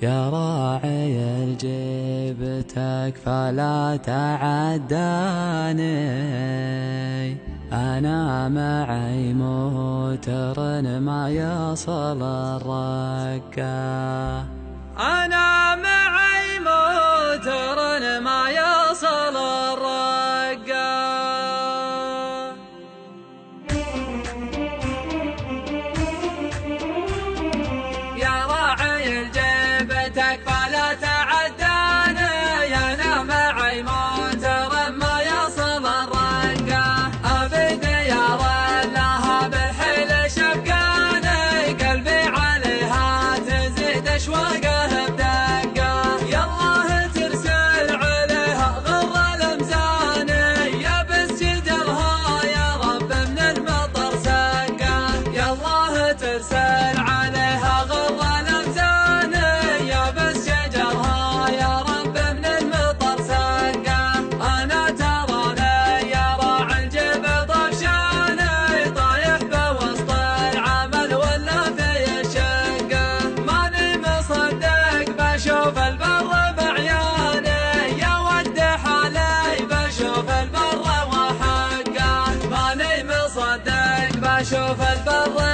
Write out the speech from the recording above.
يا راعي الجبتك فلا تعداني، أنا معي موتر ما يصل الركة، أنا معي موتر ما يصل الركة. يا راعي الجبتك فلا تعداني، أنا معي موتر ما يصل الركة، أبد يا ولها بالحيل شبقاني، قلبي عليها تزيد أشواقه بدقة، يالله ترسل عليها غر الأمزاني، يبس جدرها يا رب من المطر سقة، يالله ترسل عليها غر الأمزاني، يبس شجرها يا رب من المطر سقة. أنا تراني يا راعي الجبل طفشاني، طايح بوسط العمل ولا في الشقة، ماني مصدق بشوف البر بعياني، يا ود حالي بشوف البر وحقه، ماني مصدق بشوف البر